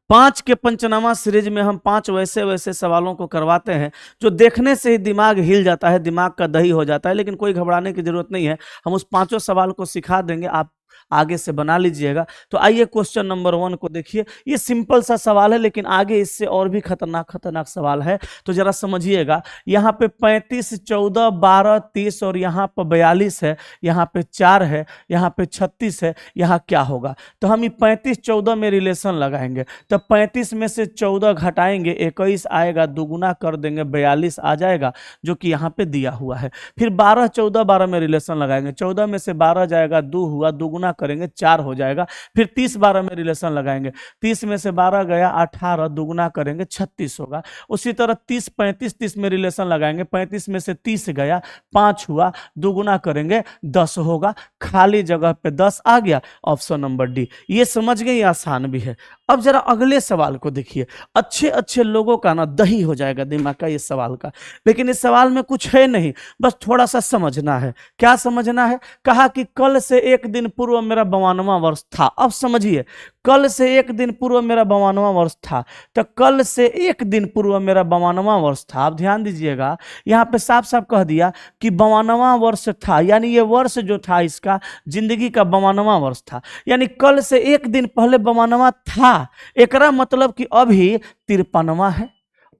5 के पंचनामा सीरीज में हम 5 वैसे वैसे सवालों को करवाते हैं जो देखने से ही दिमाग हिल जाता है, दिमाग का दही हो जाता है, लेकिन कोई घबराने की जरूरत नहीं है। हम उस 5 सवाल को सिखा देंगे, आप आगे से बना लीजिएगा। तो आइए क्वेश्चन नंबर 1 को देखिए। ये सिंपल सा सवाल है, लेकिन आगे इससे और भी खतरनाक खतरनाक सवाल है, तो जरा समझिएगा। यहाँ पे 35, 14, 12, 30 और यहाँ पर 42 है, यहाँ पे 4 है, यहाँ पे 36 है, यहाँ क्या होगा? तो हम ये 35, 14 में रिलेशन लगाएंगे। तो 35 में से 14 घटाएंगे, 21 आएगा, दुगुना कर देंगे, 42 आ जाएगा, जो कि यहाँ पे दिया हुआ है। फिर 12, 14, 12 में रिलेशन लगाएंगे, 14 में से 12 जाएगा, 2 हुआ, दुगुना करेंगे 4 हो जाएगा। फिर 30, 12 में रिलेशन लगाएंगे, 30 में से 12 गया 18, दुगुना करेंगे 36 होगा। उसी तरह 30, 35, 30 में रिलेशन लगाएंगे, 35 में से 30 गया 5 हुआ, दुगुना करेंगे 10 होगा। खाली जगह पे 10 आ गया, ऑप्शन नंबर डी। ये समझ गए, ये आसान भी है। अब जरा अगले सवाल को देखिए। अच्छे अच्छे लोगों का ना दही हो जाएगा दिमाग का ये सवाल का, लेकिन इस सवाल में कुछ है नहीं, बस थोड़ा सा समझना है। क्या समझना है? कहा कि कल से 1 दिन पूर्व मेरा 52वां वर्ष था। अब समझिए, कल से 1 दिन पूर्व मेरा 52वां वर्ष था, तो कल से 1 दिन पूर्व मेरा 52वां वर्ष था। आप ध्यान दीजिएगा, यहाँ पे साफ साफ कह दिया कि 52वां वर्ष था, यानी ये वर्ष जो था इसका जिंदगी का 52वां वर्ष था, यानी कल से 1 दिन पहले 52वां था। एकरा मतलब कि अभी 53वां है,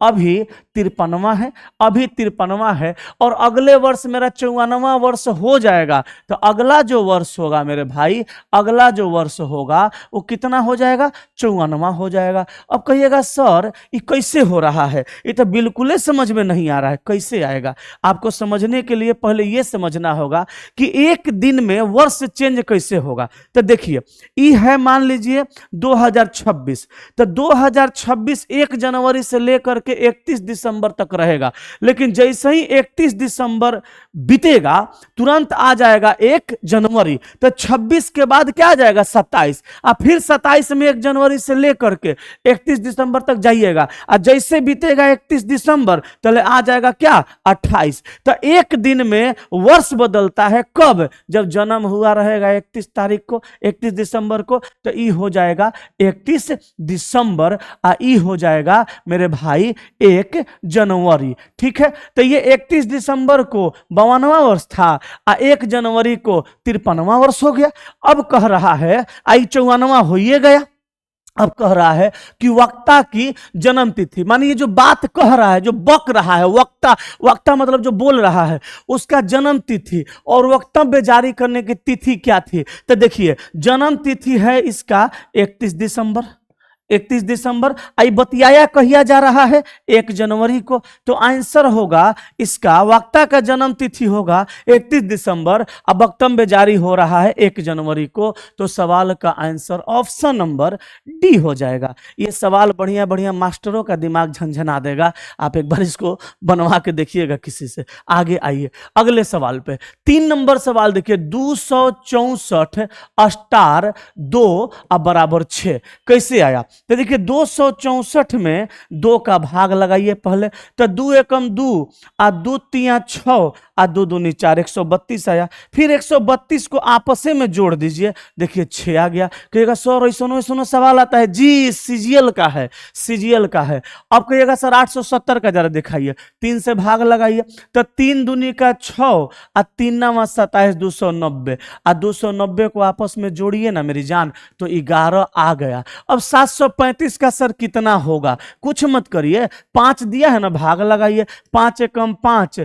अभी 53वां है, अभी 53वां है, और अगले वर्ष मेरा 54वां वर्ष हो जाएगा। तो अगला जो वर्ष होगा मेरे भाई, अगला जो वर्ष होगा वो कितना हो जाएगा? 54वां हो जाएगा। अब कहिएगा सर ये कैसे हो रहा है? ये तो बिल्कुल ही समझ में नहीं आ रहा है, कैसे आएगा? आपको समझने के लिए पहले ये समझना होगा कि 1 दिन में वर्ष चेंज कैसे होगा। तो देखिए, ये है मान लीजिए 2026, तो 2026 1 जनवरी से लेकर के 31 दिसंबर तक रहेगा, लेकिन जैसे ही 31 दिसंबर बीतेगा तुरंत आ जाएगा 1 जनवरी। तो 26 के बाद क्या आ जाएगा? 27, और फिर 27 में 1 जनवरी से लेकर के 31 दिसंबर तक जाइएगा, और जैसे बीतेगा 31 दिसंबर तो आ जाएगा क्या? 28। तो 1 दिन में वर्ष बदलता है। कब? जब जन्म हुआ रहेगा 31 तारीख को, 31 दिसंबर को, तो ई हो जाएगा 31 दिसंबर, आ ई हो जाएगा मेरे भाई 1 जनवरी। ठीक है, तो ये 31 दिसंबर को 52वां वर्ष था, 1 जनवरी को 53वां वर्ष हो गया। अब कह रहा है आई 54वां हो ही गया। अब कह रहा है कि वक्ता की जन्म तिथि, मानिए जो बात कह रहा है, जो बक रहा है, वक्ता, वक्ता मतलब जो बोल रहा है, उसका जन्म तिथि और वक्तव्य जारी करने की तिथि क्या थी? तो देखिए, जन्म तिथि है इसका 31 दिसंबर, 31 दिसंबर। आई बतियाया कहिया जा रहा है? 1 जनवरी को। तो आंसर होगा इसका, वक्ता का जन्म तिथि होगा 31 दिसंबर, अब वक्तव्य जारी हो रहा है 1 जनवरी को। तो सवाल का आंसर ऑप्शन नंबर डी हो जाएगा। ये सवाल बढ़िया बढ़िया मास्टरों का दिमाग झंझना देगा। आप एक बार इसको बनवा के देखिएगा किसी से। आगे आइए अगले सवाल पे। 3 नंबर सवाल देखिए, 264 स्टार 2 और बराबर 6 कैसे आया? तो देखिए 264 में 2 का भाग लगाइए पहले, तो 2 एकम 2 और 2 तिया 6 और 2 दूनी 4, 132 आया। फिर 132 को आपसे में जोड़ दीजिए, देखिए 6 आ गया। कहिएगा सर ऐसा सवाल आता है? जी सीजीएल का है, सीजीएल का है। अब कहिएगा सर 870 का जरा दिखाइए, 3 से भाग लगाइए, तो 3 दूनी का 6 और 3 नवा 27, 290, और 290 को आपस में जोड़िए ना मेरी जान, तो 11 आ गया। अब 735 का सर कितना होगा? कुछ मत करिए, 5 दिया है ना, भाग लगाइए, 5 एकम 5,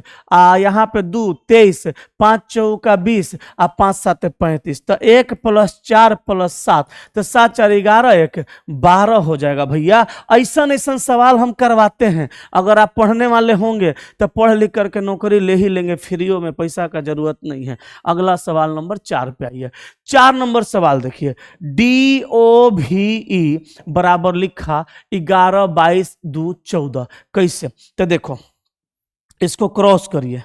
यहाँ पे 2 23, 5 चौका 20 और 5 7 35, तो 1 + 4 + 7, तो 7 4 11, 1 12 हो जाएगा। भैया ऐसा ऐसा सवाल हम करवाते हैं, अगर आप पढ़ने वाले होंगे तो पढ़ लिख करके नौकरी ले ही लेंगे, फ्रीओ में, पैसा का जरूरत नहीं है। अगला सवाल नंबर 4 पे आइए। 4 नंबर सवाल देखिए, DOVE बराबर लिखा 11 22 2 14 कैसे? तो देखो इसको क्रॉस करिए,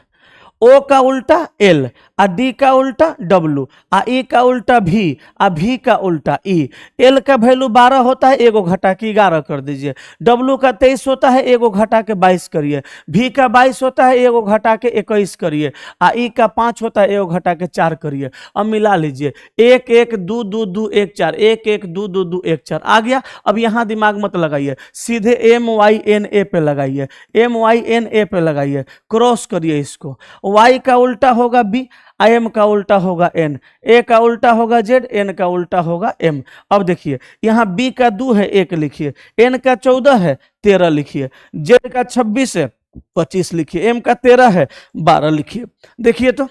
ओ का उल्टा एल, आ डी का उल्टा डब्लू, आ ई का उल्टा भी, आ भी का उल्टा ई। एल का वैल्यू 12 होता है, एगो घटा के 11 कर दीजिए। डब्लू का 23 होता है, एगो घटा के 22 करिए। भी का 22 होता है, एगो घटा के 21 करिए। आ ई का 5 होता है, एगो घटा के 4 करिए। अब मिला लीजिए, 1 1 2 2 2 1 4, 1 1 2 2 2 1 4 आ गया। अब यहां दिमाग मत लगाइए, सीधे MYNA पे लगाइए, MYNA पे लगाइए, क्रॉस करिए इसको। Y का उल्टा होगा B, M का उल्टा होगा N, A का उल्टा होगा Z, N का उल्टा होगा M। अब देखिए यहाँ B का 2 है 1 लिखिए, N का 14 है 13 लिखिए, Z का 26 है 25 लिखिए, M का 13 है 12 लिखिए। देखिए तो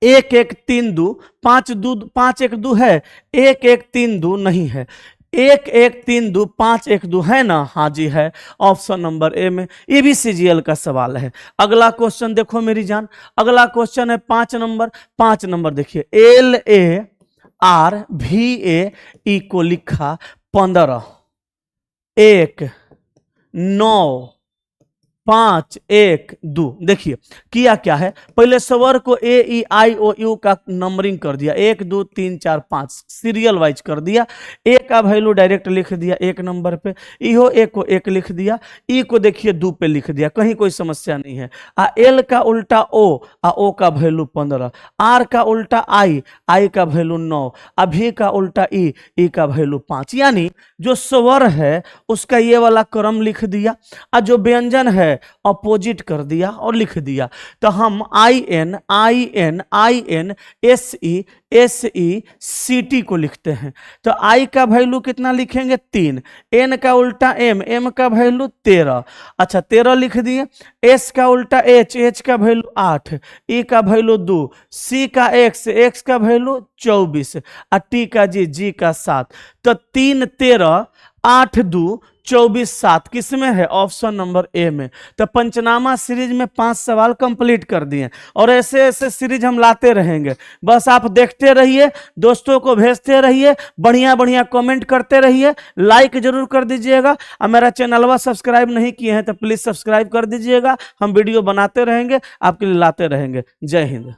1 1 3 2 5 2 5 1 2 है, 1 1 3 2 नहीं है, 1 1 3 2 5 1 2 है ना? हाँ जी है, ऑप्शन नंबर ए में। ये भी CGL का सवाल है। अगला क्वेश्चन देखो मेरी जान, अगला क्वेश्चन है 5 नंबर देखिए, LARVA ई को लिखा 15 1 9 5 1 2। देखिए किया क्या है, पहले स्वर को AEIOU का नंबरिंग कर दिया, 1 2 3 4 5 सीरियल वाइज कर दिया। ए का वैल्यू डायरेक्ट लिख दिया 1 नंबर पे, इहो ए को 1 लिख दिया, ई को देखिए 2 पे लिख दिया, कहीं कोई समस्या नहीं है। एल का उल्टा ओ, ओ का वैल्यू 15, आर का उल्टा आई, आई का वैल्यू 9, भी का उल्टा ई का वैल्यू 5। यानी जो स्वर है उसका ये वाला क्रम लिख दिया, और जो व्यंजन है अपोजिट कर दिया और लिख दिया। तो हम IN IN IN SE SE CT को लिखते हैं। तो I का वैल्यू कितना लिखेंगे 3, N का उल्टा M, M का वैल्यू 13, अच्छा 13 लिख दिए। S का उल्टा H, H का वैल्यू 8, E का वैल्यू 2, C का X, X का वैल्यू 24, और T का G का 7। तो 3 13 8 2 24 7 किस में है? ऑप्शन नंबर ए में। तो पंचनामा सीरीज में 5 सवाल कंप्लीट कर दिए, और ऐसे ऐसे सीरीज हम लाते रहेंगे। बस आप देखते रहिए, दोस्तों को भेजते रहिए, बढ़िया बढ़िया कमेंट करते रहिए, लाइक जरूर कर दीजिएगा। और मेरा चैनलवा सब्सक्राइब नहीं किए हैं तो प्लीज सब्सक्राइब कर दीजिएगा। हम वीडियो बनाते रहेंगे, आपके लिए लाते रहेंगे। जय हिंद।